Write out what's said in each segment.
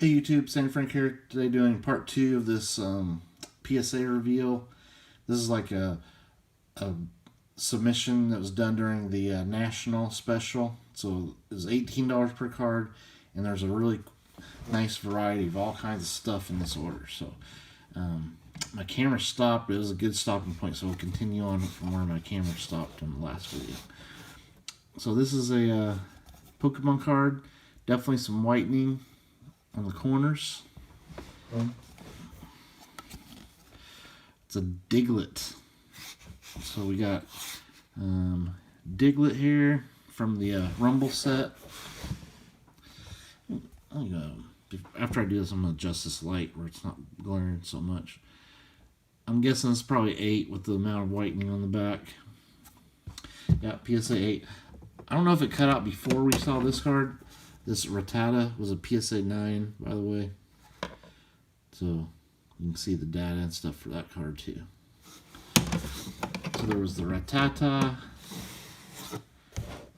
Hey YouTube, Sandy Frank here. Today doing part 2 of this PSA reveal. This is like a submission that was done during the national special. So it was $18 per card, and there's a really nice variety of all kinds of stuff in this order. So my camera stopped, but it was a good stopping point, so we'll continue on from where my camera stopped in the last video. So this is a Pokemon card, definitely some whitening on the corners. It's a Diglett. So we got Diglett here from the Rumble set. After I do this, I'm going to adjust this light where it's not glaring so much. I'm guessing it's probably 8 with the amount of whitening on the back. Yeah, PSA 8. I don't know if it cut out before we saw this card. This Rattata was a PSA 9, by the way. So you can see the data and stuff for that card too. So there was the Rattata,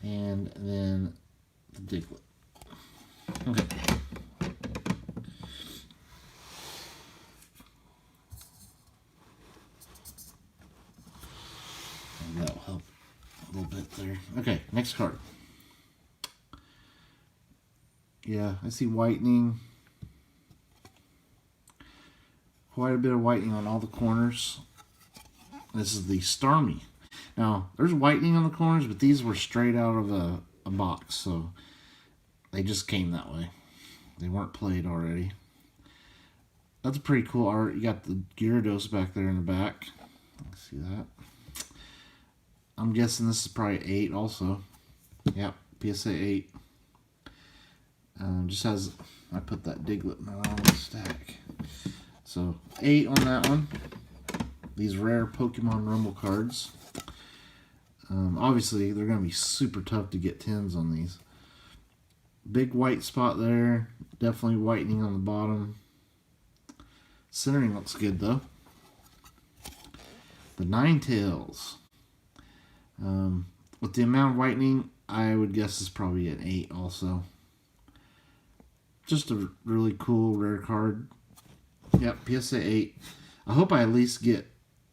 and then the Diglett. Okay. And that'll help a little bit there. Okay, next card. Yeah, I see whitening. Quite a bit of whitening on all the corners. This is the Starmie. Now, there's whitening on the corners, but these were straight out of a box, so they just came that way. They weren't played already. That's pretty cool art. You got the Gyarados back there in the back. See that? I'm guessing this is probably 8 also. Yep, PSA 8. Just has, I put that Diglett in the wrong stack. So 8 on that one. These rare Pokemon Rumble cards. Obviously, they're going to be super tough to get 10s on these. Big white spot there. Definitely whitening on the bottom. Centering looks good though. The Ninetales. With the amount of whitening, I would guess it's probably an 8 also. Just a really cool rare card. Yep, PSA 8. I hope I at least get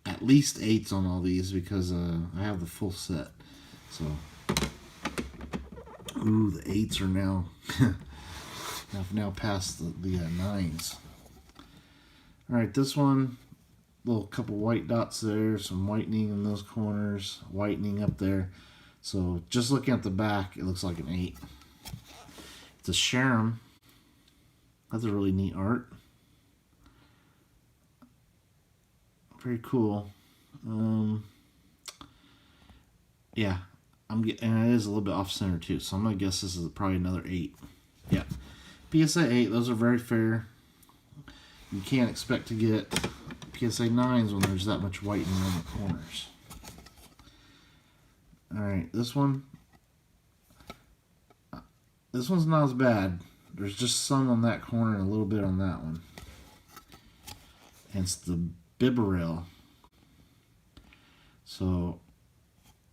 at least 8s on all these because I have the full set. So, ooh, the 8s are now I've now passed the 9s. All right, this one, little couple white dots there, some whitening in those corners, whitening up there. So just looking at the back, it looks like an 8. It's a Sharam. That's a really neat art. Very cool. Yeah, and it is a little bit off center too, so I'm gonna guess this is probably another 8. Yeah, PSA 8. Those are very fair. You can't expect to get PSA 9s when there's that much whitening on the corners. All right, this one. This one's not as bad. There's just some on that corner and a little bit on that one. And it's the Bibarel. So,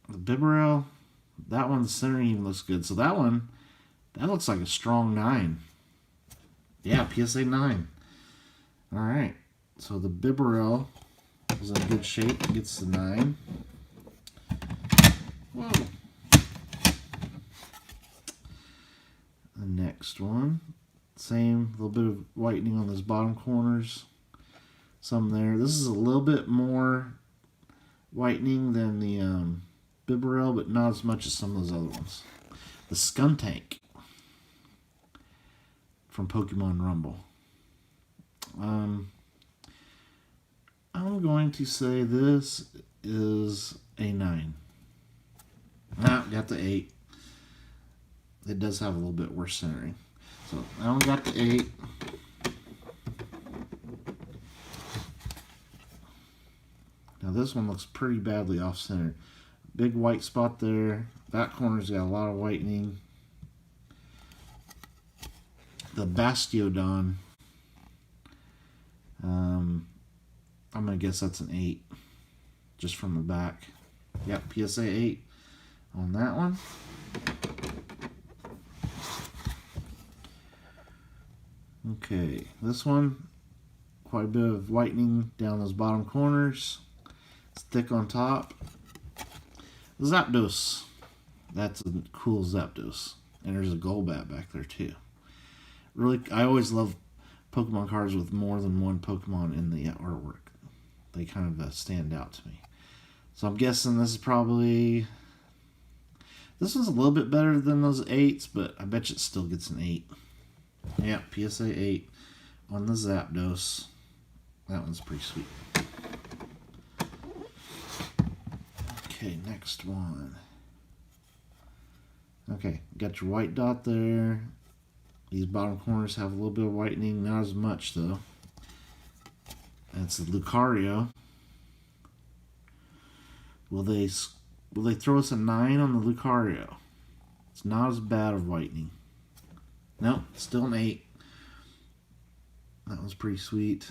the Bibarel, that one, the centering even looks good. So that one, that looks like a strong 9. Yeah, PSA 9. Alright, so the Bibarel is in good shape. It gets the 9. Whoa. The next one, same, little bit of whitening on those bottom corners. Some there. This is a little bit more whitening than the Bibarel, but not as much as some of those other ones. The Skuntank from Pokemon Rumble. I'm going to say this is a 9. Got the 8. It does have a little bit worse centering. So I only got the 8. Now this one looks pretty badly off center. Big white spot there. That corner's got a lot of whitening. The Bastiodon. I'm gonna guess that's an 8, just from the back. Yep, PSA 8 on that one. Okay, this one, quite a bit of whitening down those bottom corners. It's thick on top. Zapdos. That's a cool Zapdos. And there's a Golbat back there too. Really, I always love Pokemon cards with more than one Pokemon in the artwork. They kind of stand out to me. So I'm guessing this is probably... This one's a little bit better than those 8s, but I bet you it still gets an 8. Yeah, PSA 8 on the Zapdos. That one's pretty sweet. Okay, next one. Okay, got your white dot there. These bottom corners have a little bit of whitening, not as much though. That's the Lucario. Will they throw us a 9 on the Lucario? It's not as bad of whitening. Nope, still an 8. That was pretty sweet.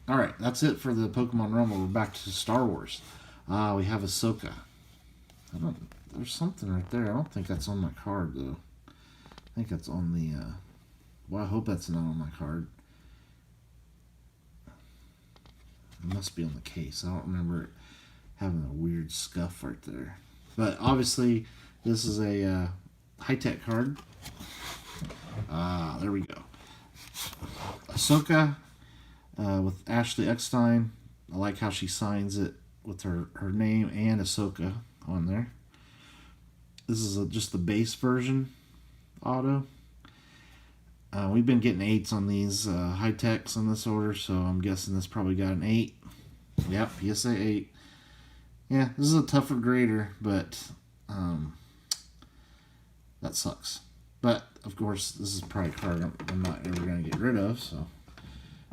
Alright, that's it for the Pokemon Rumble. We're back to Star Wars. We have Ahsoka. There's something right there. I don't think that's on my card, though. I think that's on the... well, I hope that's not on my card. It must be on the case. I don't remember it having a weird scuff right there. But obviously, this is a high-tech card. There we go. Ahsoka with Ashley Eckstein. I like how she signs it with her name and Ahsoka on there. This is just the base version auto. We've been getting 8s on these high-techs in this order, so I'm guessing this probably got an 8. Yep, PSA 8. Yeah, this is a tougher grader, but that sucks. But, of course, this is probably a card I'm not ever going to get rid of, so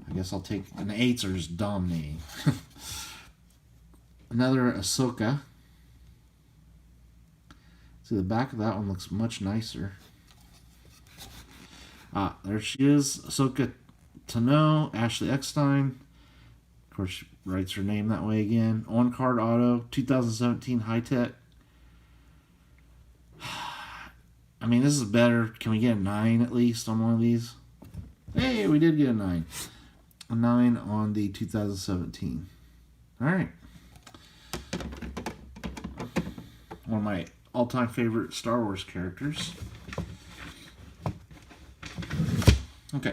I guess I'll take... And the 8s are just dominating. Another Ahsoka. See, the back of that one looks much nicer. There she is. Ahsoka Tano, Ashley Eckstein. Of course, she writes her name that way again. On-card auto, 2017 high-tech. I mean, this is better. Can we get a 9 at least on one of these? Hey, we did get a 9. A 9 on the 2017. Alright. One of my all-time favorite Star Wars characters. Okay.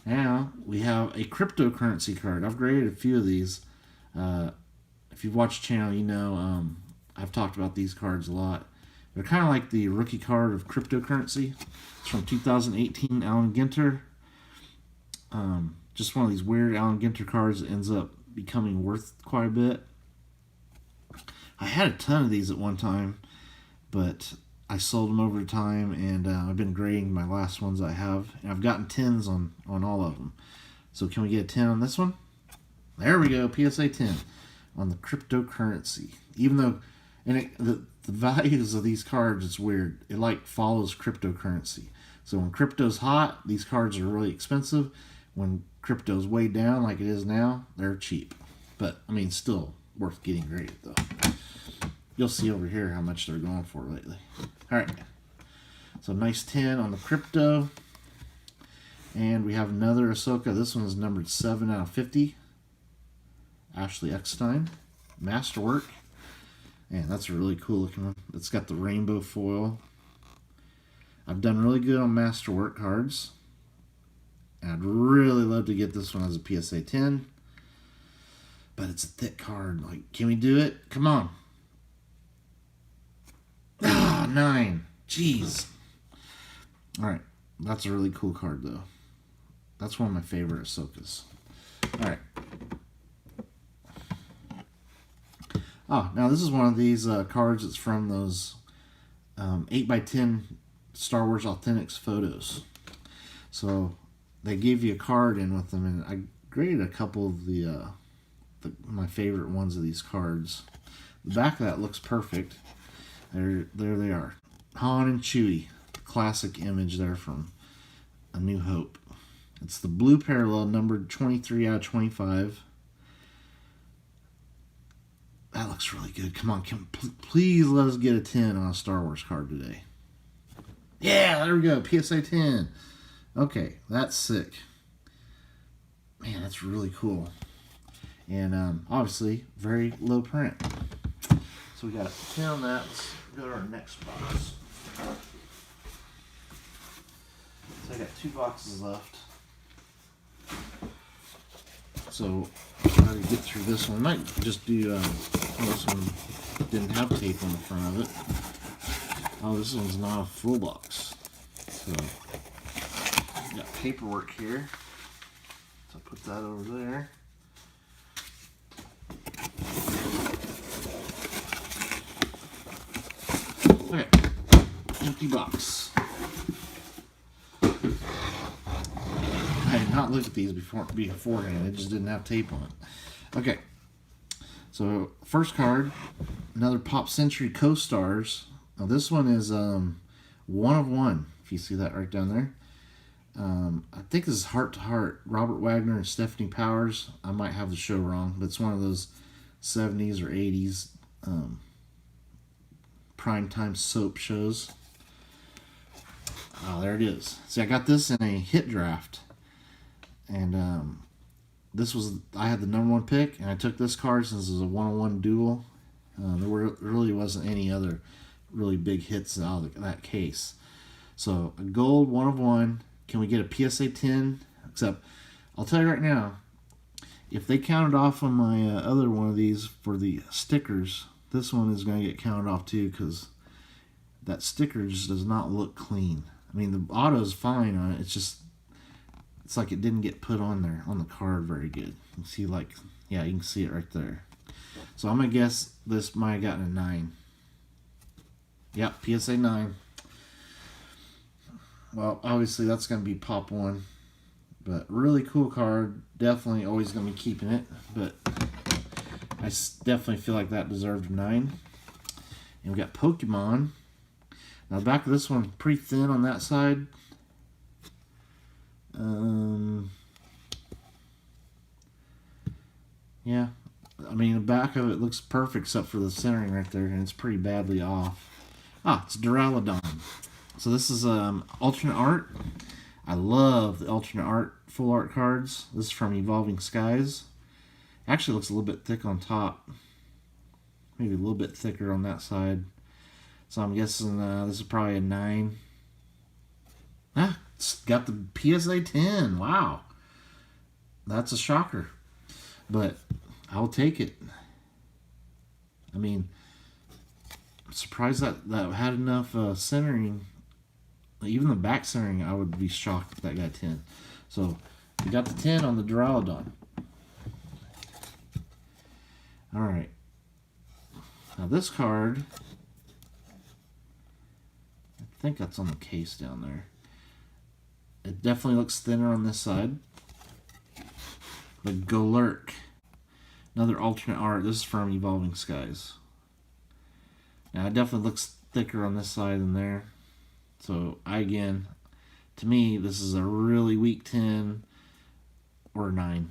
Now, we have a cryptocurrency card. I've graded a few of these. If you've watched the channel, you know I've talked about these cards a lot. They're kind of like the rookie card of cryptocurrency. It's from 2018, Allen Ginter. Just one of these weird Allen Ginter cards that ends up becoming worth quite a bit. I had a ton of these at one time, but I sold them over time, and I've been grading my last ones I have. And I've gotten 10s on all of them. So can we get a 10 on this one? There we go, PSA 10 on the cryptocurrency. Even though, and the values of these cards, it's weird. It like follows cryptocurrency. So when crypto's hot, these cards are really expensive. When crypto's way down like it is now, they're cheap. But, I mean, still worth getting graded, though. You'll see over here how much they're going for lately. Alright. So, nice 10 on the crypto. And we have another Ahsoka. This one is numbered 7 out of 50. Ashley Eckstein. Masterwork. And that's a really cool looking one. It's got the rainbow foil. I've done really good on Masterwork cards. And I'd really love to get this one as a PSA 10. But it's a thick card. Like, can we do it? Come on. 9. Jeez. Alright. That's a really cool card, though. That's one of my favorite Ahsokas. Alright. Now this is one of these cards that's from those 8x10 Star Wars Authentics photos. So, they gave you a card in with them, and I graded a couple of my favorite ones of these cards. The back of that looks perfect. There they are. Han and Chewie. Classic image there from A New Hope. It's the blue parallel, numbered 23 out of 25. That looks really good. Come on, please let us get a 10 on a Star Wars card today. Yeah, there we go. PSA 10. Okay, that's sick. Man, that's really cool. And obviously, very low print. So we got a 10 on that. Let's go to our next box. So I got 2 boxes left. So try to get through this one. Might just do this one didn't have tape on the front of it. Oh, this one's not a full box. So got paperwork here. So I'll put that over there. Okay, empty box. I did not look at these beforehand. It just didn't have tape on it. Okay, so first card, another Pop Century Co-Stars. Now this one is 1 of 1. If you see that right down there. I think this is Heart to Heart. Robert Wagner and Stephanie Powers. I might have the show wrong, but it's one of those 70s or 80s primetime soap shows. Oh, there it is. See, I got this in a hit draft. And I had the #1 pick, and I took this card since it was a 1-on-1 duel. There really wasn't any other really big hits out of that case. So a gold 1 of 1. Can we get a PSA 10? Except, I'll tell you right now, if they counted off on my other one of these for the stickers, this one is going to get counted off too, because that sticker just does not look clean. I mean, the auto is fine on it. It's like it didn't get put on there on the card very good. You can see you can see it right there. So I'm going to guess this might have gotten a 9. Yep, PSA 9. Well, obviously that's going to be Pop 1. But really cool card. Definitely always going to be keeping it. But I definitely feel like that deserved a 9. And we got Pokemon. Now the back of this one pretty thin on that side. Yeah, I mean the back of it looks perfect except for the centering right there, and it's pretty badly off. It's Duraludon. So this is alternate art. I love the alternate art full art cards. This is from Evolving Skies. Actually looks a little bit thick on top. Maybe a little bit thicker on that side. So I'm guessing this is probably a 9. It's got the PSA 10. Wow. That's a shocker. But I'll take it. I mean, I'm surprised that had enough centering. Even the back centering, I would be shocked if that got 10. So, we got the 10 on the Duraludon. Alright. Now this card, I think that's on the case down there. It definitely looks thinner on this side. The Golurk. Another alternate art. This is from Evolving Skies. Now it definitely looks thicker on this side than there. So to me, this is a really weak 10 or a 9.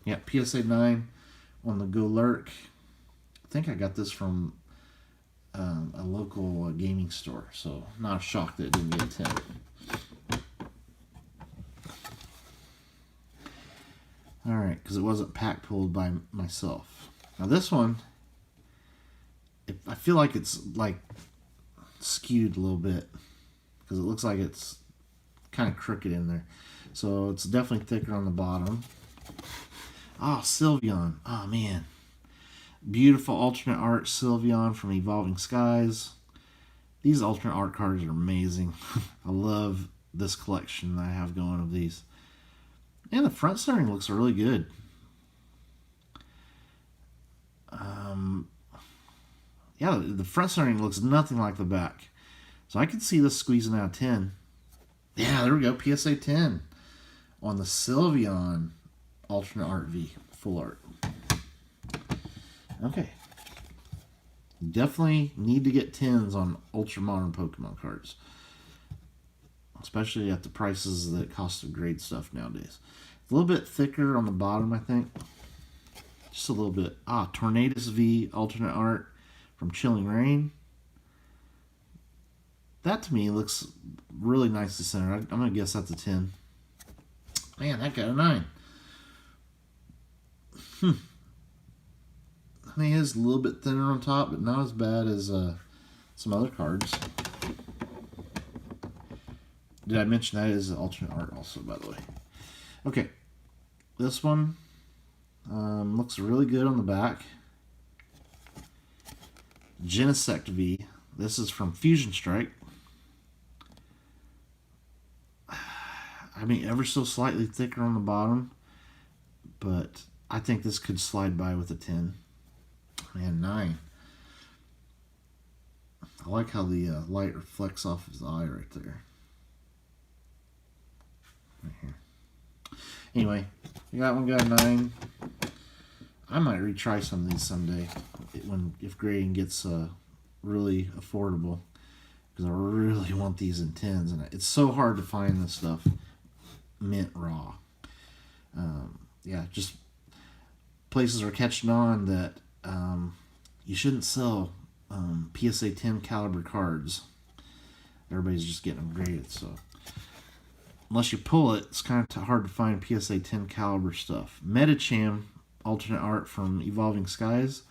Yeah, PSA 9 on the Golurk. I think I got this from a local gaming store. So not shocked that it didn't get a 10. Alright, because it wasn't pack pulled by myself. Now this one, I feel like it's skewed a little bit. Because it looks like it's kind of crooked in there. So it's definitely thicker on the bottom. Sylveon. Oh man. Beautiful alternate art Sylveon from Evolving Skies. These alternate art cards are amazing. I love this collection that I have going of these. And the front centering looks really good. Yeah, the front centering looks nothing like the back. So I can see this squeezing out 10. Yeah, there we go. PSA 10 on the Sylveon alternate art V. Full art. Okay. Definitely need to get 10s on ultra modern Pokemon cards. Especially at the prices that cost of grade stuff nowadays. A little bit thicker on the bottom, I think. Just a little bit. Tornadus V alternate art from Chilling Reign. That to me looks really nicely centered. I'm going to guess that's a 10. Man, that got a 9. I mean, it is a little bit thinner on top, but not as bad as some other cards. Did I mention that is alternate art also, by the way? Okay, this one looks really good on the back. Genesect V. This is from Fusion Strike. I mean, ever so slightly thicker on the bottom, but I think this could slide by with a 10. Man, 9. I like how the light reflects off his eye right there. Right here. Anyway, that one got a 9. I might retry some of these someday if grading gets really affordable, because I really want these in 10s, and it's so hard to find this stuff mint raw. Yeah, just places are catching on that you shouldn't sell PSA 10 caliber cards. Everybody's just getting them graded, so unless you pull it, it's kind of hard to find PSA 10 caliber stuff. Metacham alternate art from Evolving Skies.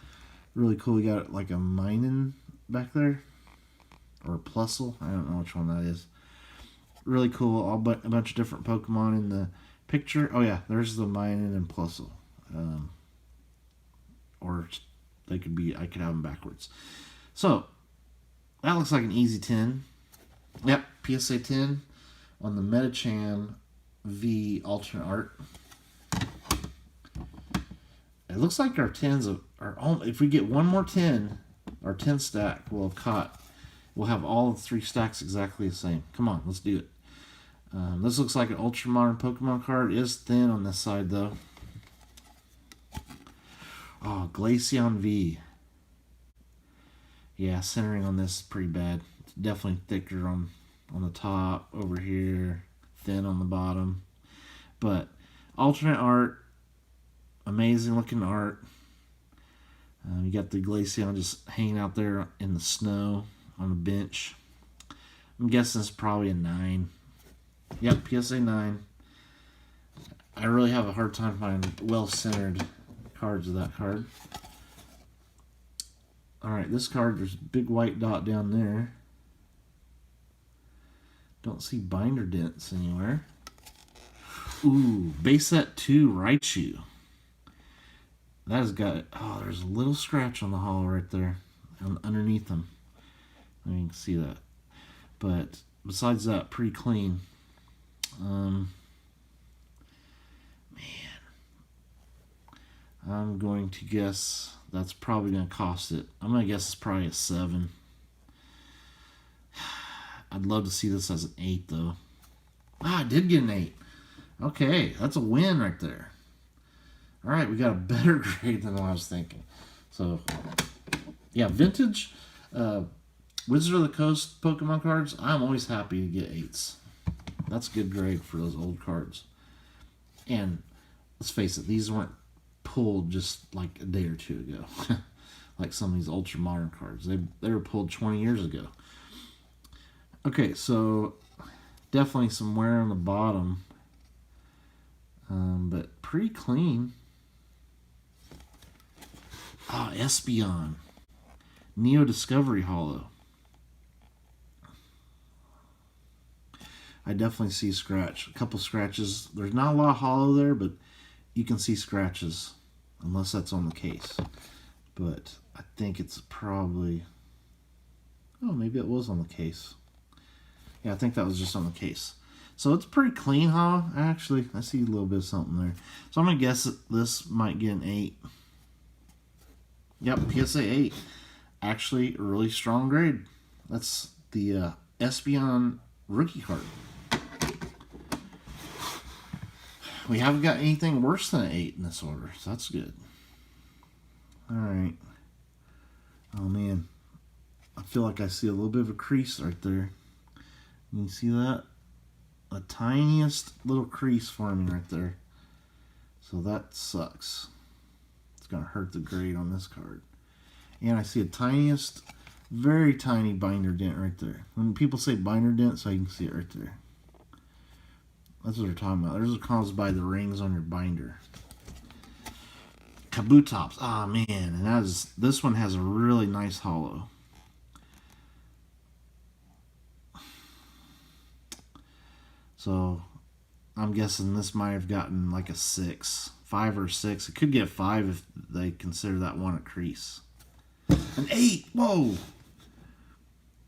Really cool. We got like a Minin back there. Or a Plusle. I don't know which one that is. Really cool. A bunch of different Pokemon in the picture. Oh yeah, there's the Minin and Plusle. Or they could be, I could have them backwards. So, that looks like an easy 10. Yep, PSA 10 on the Metacham V alternate art. It looks like our 10s are if we get one more 10, our 10 stack we'll have all 3 stacks exactly the same. Come on, let's do it. This looks like an ultra modern Pokemon card. It is thin on this side though. Oh, Glaceon V. Yeah, centering on this is pretty bad. It's definitely thicker on the top over here, thin on the bottom. But alternate art. Amazing looking art. You got the Glaceon just hanging out there in the snow on the bench. I'm guessing it's probably a 9. Yep, PSA 9. I really have a hard time finding well-centered cards of that card. Alright, this card, there's a big white dot down there. Don't see binder dents anywhere. Ooh, base set 2 Raichu. That has got, oh, there's a little scratch on the hollow right there, underneath them. I mean, you can see that. But besides that, pretty clean. Man, I'm going to guess that's probably going to cost it. I'm going to guess it's probably a 7. I'd love to see this as an 8, though. Ah, I did get an 8. Okay, that's a win right there. All right, we got a better grade than what I was thinking. So, yeah, vintage Wizard of the Coast Pokemon cards, I'm always happy to get 8s. That's a good grade for those old cards. And let's face it, these weren't pulled just like a day or 2 ago. Like some of these ultra modern cards. They were pulled 20 years ago. Okay, so definitely some wear on the bottom. But pretty clean. Ah, Espeon. Neo Discovery Hollow. I definitely see scratch. A couple scratches. There's not a lot of hollow there, but you can see scratches. Unless that's on the case. But I think it's probably... Oh, maybe it was on the case. Yeah, I think that was just on the case. So it's pretty clean hollow. Actually, I see a little bit of something there. So I'm going to guess that this might get an 8. Yep, PSA 8. Actually, a really strong grade. That's the Espeon rookie card. We haven't got anything worse than an 8 in this order, so that's good. Alright. Oh man. I feel like I see a little bit of a crease right there. You see that? The tiniest little crease forming right there. So that sucks. It's going to hurt the grade on this card. And I see a tiniest Very tiny binder dent right there. When people say binder dent, so you can see it right there. That's what they're talking about. Those are caused by the rings on your binder. Kabutops. Ah, man. And this one has a really nice hollow. So I'm guessing this might have gotten like a 6. 5 or 6. It could get 5 if they consider that one a crease. An 8. Whoa.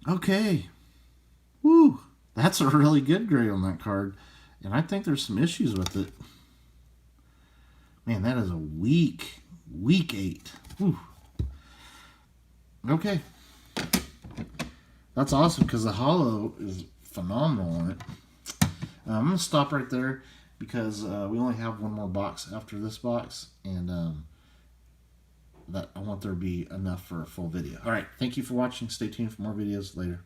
Okay. Woo. That's a really good grade on that card. And I think there's some issues with it. Man, that is a weak 8. Whew. Okay. That's awesome because the hollow is phenomenal on it. I'm going to stop right there because we only have one more box after this box. And that I want there to be enough for a full video. All right. Thank you for watching. Stay tuned for more videos later.